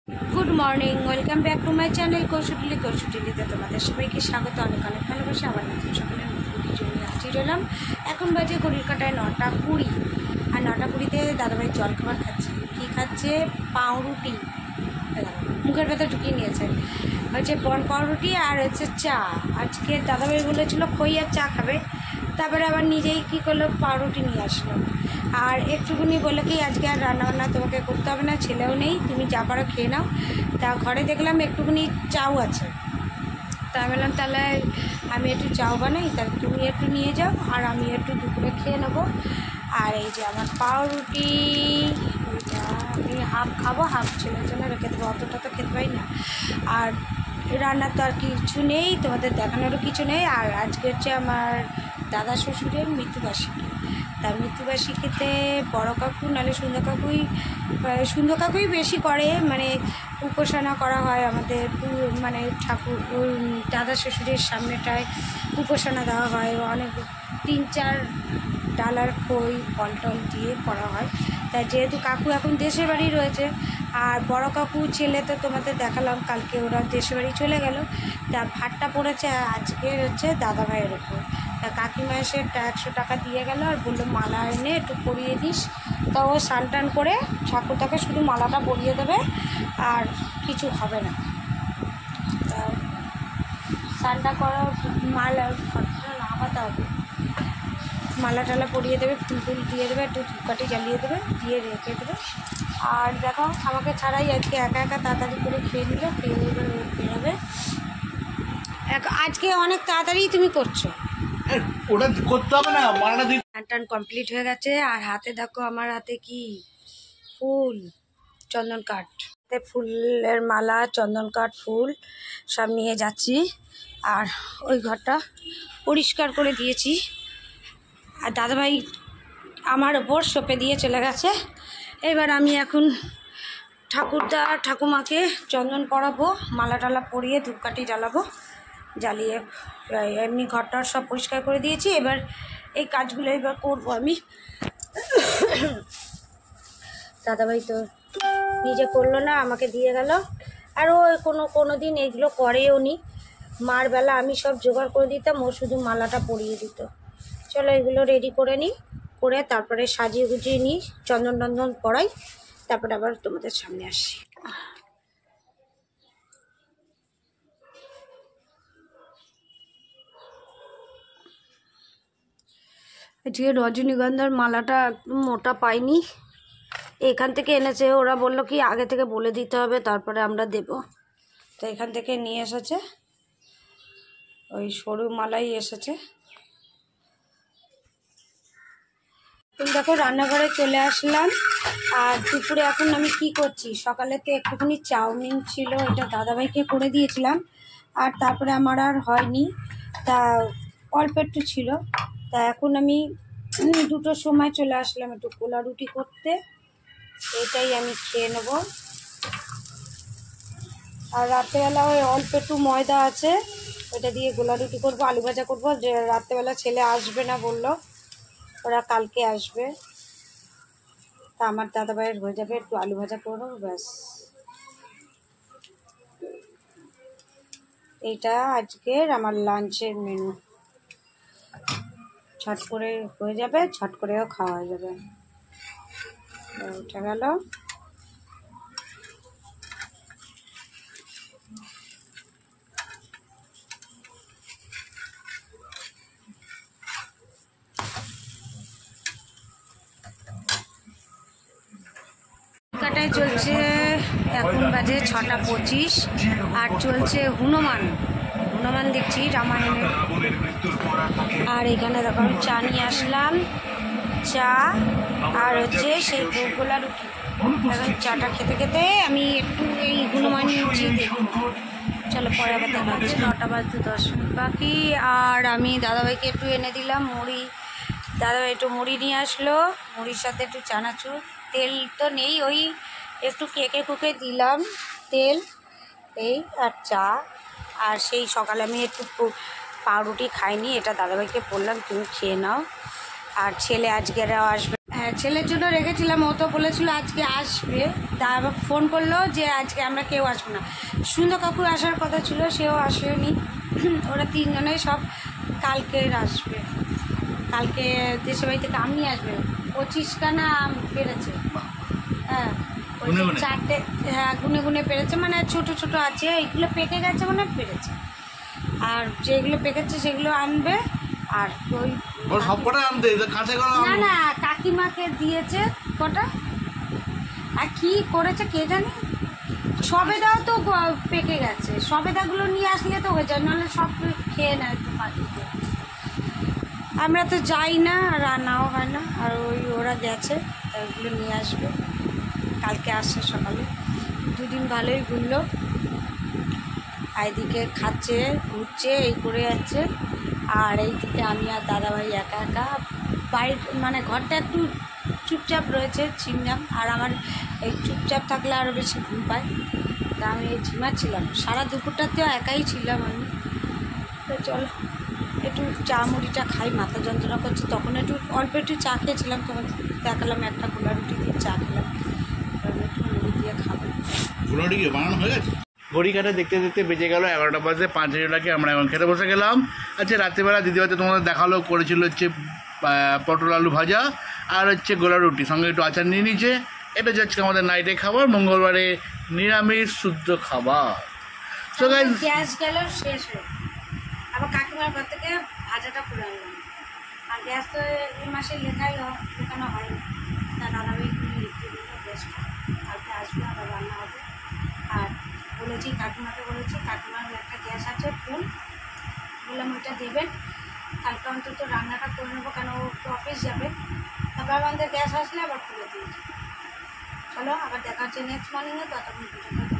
Good morning welcome back to my channel কৌশুটিলিতে তোমাদের সবাইকে স্বাগত। অনেক অনেক ভালোবাসা। আবার নতুন সকালে নতুন কিছু নিয়ে হাজির হলাম। এখন বাজে ঘড়ির কাটায় 9টা 20, আর 9টা 20-তে দাদাভাই জলখাবার খাচ্ছে। কী খাচ্ছে? পাউরুটি। মুখের ভেতর ঢুকিয়ে নিয়েছে। হচ্ছে পাউরুটি আর হচ্ছে চা। আজকে দাদাভাই বলেছিল খই আর চা খাবে, তারপরে আবার নিজেই কী করলো, পাউরুটি নিয়ে আসলো। আর একটুখানি বলে কি আজকে আর রান্নাবান্না তোমাকে করতে হবে না, ছেলেও নেই, তুমি যা পারো খেয়ে নাও। তা ঘরে দেখলাম একটুখানি চাও আছে, তা আমি বললাম তাহলে আমি একটু চাও বানাই, তাহলে তুমি একটু নিয়ে যাও আর আমি একটু দুপুরে খেয়ে নেবো। আর এই যে আমার পাউরুটি, আমি হাফ খাবো, হাফ ছেলের জন্য রেখে দেবো, অতটা তো খেতে পারি না। আর রান্নার তো আর কিছু নেই, তোমাদের দেখানোরও কিছু নেই। আর আজকে হচ্ছে আমার দাদা শ্বশুরের মৃত্যুবার্ষিকী। তার মৃত্যুবার্ষিকীতে বড় কাকু নাহলে সুন্দর কাকুই বেশি করে, মানে উপাসনা করা হয় আমাদের, মানে ঠাকুর দাদা শ্বশুরের সামনেটায় উপাসনা দেওয়া হয়, অনেক 3-4 ডালার খই ফল টল দিয়ে করা হয়। তাই যেহেতু কাকু এখন দেশের বাড়ি রয়েছে, আর বড় কাকু ছেলে তো তোমাদের দেখালাম কালকে ওরা দেশের বাড়ি চলে গেল, তা ভাতটা পড়েছে আজকের হচ্ছে দাদা ভাইয়ের ওপর। তা কাকিমা এসে 100 টাকা দিয়ে গেল আর বললো মালা এনে একটু পরিয়ে দিস। তা ও স্নান টান করে ঠাকুরটাকে শুধু মালাটা পরিয়ে দেবে আর কিছু হবে না। তা স্নানটা করা, মালা ঘরটা নামাতে হবে, মালা টালা পরিয়ে দেবে, ফুল টুল দিয়ে দেবে, একটু ধূপকাঠি জ্বালিয়ে দেবে, দিয়ে রেখে দেবে। আর দেখো আমাকে ছাড়াই আজকে একা একা তাড়াতাড়ি করে খেয়ে নিল, খেয়ে এবার বেরোবে। আজকে অনেক তাড়াতাড়ি তুমি করছো, ওটা করতে হবে না, মালাটা দিই। টান কমপ্লিট হয়ে গেছে। আর হাতে দেখো, আমার হাতে কি ফুল, চন্দন কাঠ, ফুলের মালা, চন্দন কাঠ, ফুল সব নিয়ে যাচ্ছি। আর ওই ঘরটা পরিষ্কার করে দিয়েছি। আর দাদাভাই আমার ওপর সঁপে দিয়ে চলে গেছে। এবার আমি এখন ঠাকুমাকে চন্দন পরাবো, মালা টালা পরিয়ে ধূপকাঠি জ্বালাবো, জ্বালিয়ে এমনি ঘরটা সব পরিষ্কার করে দিয়েছি। এবার এই কাজগুলো এবার করবো আমি। দাদাভাই তো নিজে করলো না, আমাকে দিয়ে গেল। আর ও কোনো দিন এগুলো করেও নি। মার বেলা আমি সব জোগাড় করে দিতাম, ও শুধু মালাটা পরিয়ে দিত। চলো এগুলো রেডি করে নিই, করে তারপরে সাজিয়ে গুজিয়ে নিই, চন্দন টন্দন পরাই, তারপরে আবার তোমাদের সামনে আসি। আজকে রজনীগন্ধার মালাটা একদম মোটা পাইনি, এখান থেকে এনেছে। ওরা বললো কি আগে থেকে বলে দিতে হবে, তারপরে আমরা দেব। তো এখান থেকে নিয়ে এসেছে, ওই সরু মালাই এসেছে। দেখো রান্নাঘরে চলে আসলাম। আর দুপুরে এখন আমি কি করছি, সকালে তো একটুখানি চাউমিন ছিল, এটা দাদাভাইকে করে দিয়েছিলাম। আর তারপরে আমার আর হয়নি, তা অল্প একটু ছিল। তা এখন আমি 2টোর সময় চলে আসলাম একটু কোলা রুটি করতে, এটাই আমি খেয়ে নেব। আর রাত্রেবেলা ওই অল্প একটু ময়দা আছে, ওটা দিয়ে গোলা রুটি করবো, আলু ভাজা করবো। যে রাত্রেবেলা ছেলে আসবে না বললো, ওরা কালকে আসবে। তা আমার দাদাভাইয়ের হয়ে যাবে, একটু আলু ভাজা করবো, ব্যাস। এইটা আজকের আমার লাঞ্চের মেনু, ছট করে হয়ে যাবে, ছট করেও খাওয়া হয়ে যাবে। উঠে গেল। কাটায় চলছে, এখন বাজে 6টা 25, আর চলছে হনুমান দেখছি রামায়ণের। আর এখানে দেখো আমি চা নিয়ে আসলাম, চা আর হচ্ছে সেই গোলা রুটি। এখন চাটা খেতে খেতে আমি একটু এই হনুমান দেখব। চলো পরে আবার দেখা হচ্ছে। 9টা 10 বাকি। আর আমি দাদাভাইকে একটু এনে দিলাম মুড়ি, দাদাভাই একটু মুড়ি নিয়ে আসলো, মুড়ির সাথে একটু চানাচুর, তেল তো নেই, ওই একটু কেকে কুকে দিলাম তেল, এই আর চা। আর সেই সকালে আমি একটু পাউরুটি খাইনি, এটা দাদাভাইকে বললাম তুমি খেয়ে নাও। আর ছেলে আজকেরাও আসবে। হ্যাঁ, ছেলের জন্য রেখেছিলাম, ও তো বলেছিল আজকে আসবে, তারপর ফোন করলো যে আজকে আমরা কেউ আসবো না। সুন্দর কাকুর আসার কথা ছিল, সেও আসেনি। ওরা তিনজনেই সব কালকের আসবে, কালকে দেশের বাড়ি থেকে আম নিয়ে আসবে। 25খানা আম পেরেছে। হ্যাঁ, ওই যে গুনে গুনে? 4টে, হ্যাঁ গুনে গুনে পেরেছে, মানে ছোট ছোট আছে, এইগুলো পেকে গেছে মানে পেরেছে। আর যেগুলো পেকেছে সেগুলো আনবে। আর ওই ও সব কটা আনতে কাঁচা করা না না কাকিমাকে দিয়েছে কটা, আর কি করেছে কে জানে। সবেদাও তো পেকে গেছে, সবেদাগুলো নিয়ে আসলে তো হয়ে যায়, নাহলে সব খেয়ে নেয় তো পাখিতে। আমরা তো যাই না, আর রান্নাও হয় না। আর ওই ওরা গেছে, ওইগুলো নিয়ে আসবে কালকে, আসছে সকালে। দুদিন ভালোই ঘুরলো, এইদিকে খাচ্ছে ঘুরছে এই করে যাচ্ছে। আর এইদিকে আমি আর দাদাভাই একা একা বাড়ির, মানে ঘরটা একটু চুপচাপ রয়েছে, ছিমঝাম। আর আমার এই চুপচাপ থাকলে আরও বেশি ঘুম পায়, তা আমি ঝিমাচ্ছিলাম সারা দুপুরটাতেও একাই ছিলাম আমি। তো চলো একটু চা মুড়িটা খাই, মাথা যন্ত্রণা করছে। তখন একটু অল্প একটু চা খেয়েছিলাম, তোমার দেখালাম একটা গোলা রুটি দিয়ে চা খেলাম, একটু মুড়ি দিয়ে খাবো। পুরোটি কি বানানো হয়ে গেছে? ঘড়ি কাটা দেখতে দেখতে বেজে গেল 11টা বাজে 5 মিনিট। আমরা এখন খেতে বসে গেলাম। আচ্ছা, রাত্রিবেলা দিদিভাইতে তোমাদের দেখালো, করেছিল হচ্ছে পটল আলু ভাজা আর হচ্ছে গোলা রুটি, সঙ্গে একটু আচার নিয়ে নিয়েছে। এটা হচ্ছে আমাদের নাইটে খাবার, মঙ্গলবারে নিরামিষ শুদ্ধ খাবার। তো গাইজ, গ্যাস গেল শেষ হয়ে, আবার কাকিমার ঘর থেকে ভাজাটা করে আনলাম। আর গ্যাস তো এই মাসে লেখানো হয়নি, তা দাদাভাই লিখে দিল গ্যাসটা, কালকে আসবে আবার রান্না হবে। আর বলেছি কাকিমাকে, বলেছি কাকিমার একটা গ্যাস আছে ফুল, বললাম ওইটা দেবেন, কালকে অন্তত রান্নাটা করে নেবো, কেন ও তো অফিস যাবে। তারপর আমাদের গ্যাস আসলে আবার খুলে দিয়েছি। চলো আবার দেখা হচ্ছে নেক্সট মর্নিংয়ে, ততক্ষণ পর্যন্ত